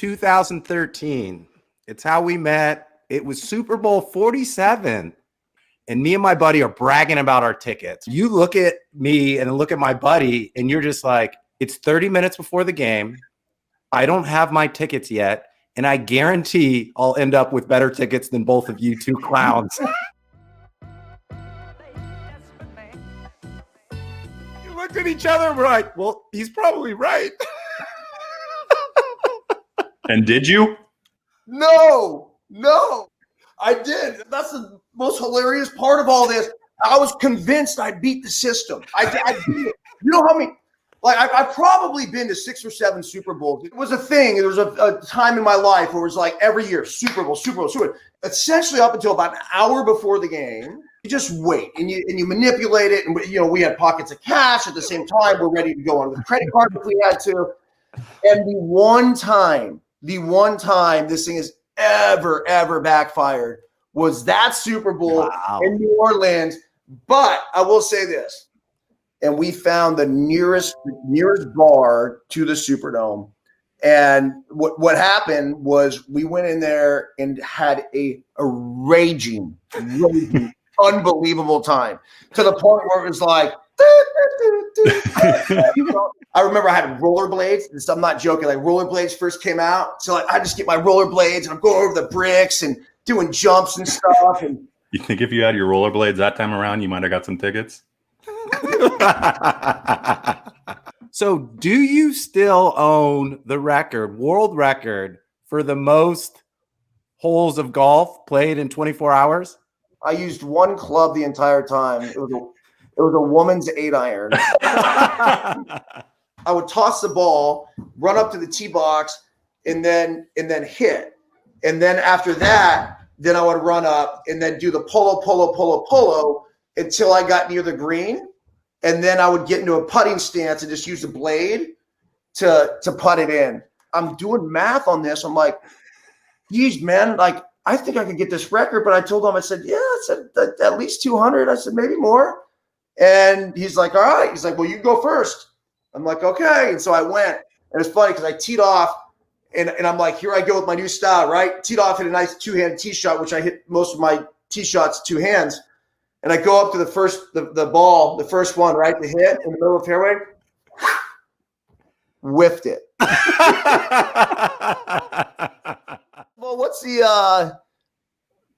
2013. It's how we met. It was Super Bowl 47. And me and my buddy are bragging about our tickets. You look at me and look at my buddy, and you're just like, it's 30 minutes before the game. I don't have my tickets yet. And I guarantee I'll end up with better tickets than both of you two clowns. You looked at each other and we're like, well, he's probably right. And did you? No, I did. That's the most hilarious part of all this. I was convinced I beat the system. I beat it. You know how many? Like I've probably been to 6 or 7 Super Bowls. It was a thing. There was a time in my life where it was like every year, Super Bowl. Essentially up until about an hour before the game, you just wait and you manipulate it. And we had pockets of cash at the same time. We're ready to go on with credit card if we had to. And the one time this thing has ever backfired was that Super Bowl in New Orleans. But I will say this. And we found the nearest bar to the Superdome. And what happened was we went in there and had a raging, unbelievable time, to the point where it was like, I remember I had rollerblades. I'm not joking. Like rollerblades first came out. So I just get my rollerblades and I'm going over the bricks and doing jumps and stuff. And you think if you had your rollerblades that time around, you might have got some tickets? So do you still own the world record for the most holes of golf played in 24 hours? I used one club the entire time. It was a woman's 8-iron. I would toss the ball, run up to the tee box, and then hit. And then after that, then I would run up and then do the polo until I got near the green. And then I would get into a putting stance and just use the blade to putt it in. I'm doing math on this. I'm like, geez, man, like, I think I could get this record. But I told him, I said, yeah, I said at least 200. I said, maybe more. And he's like, all right. He's like, well, you go first. I'm like, okay. And so I went. And it's funny because I teed off and I'm like, here I go with my new style, right? Teed off, hit a nice 2-hand tee shot, which I hit most of my tee shots 2 hands. And I go up to the first one, right, to hit in the middle of the fairway, whiffed it. Well, what's the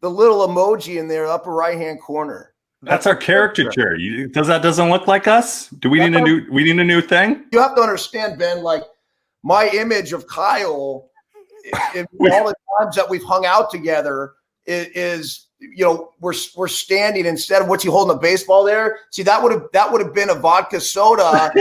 little emoji in there, upper right-hand corner? That's our caricature. Doesn't look like us? Do we need a new thing? You have to understand, Ben, like my image of Kyle in all the times that we've hung out together is we're standing instead of what's he holding a baseball there. See, that would have been a vodka soda.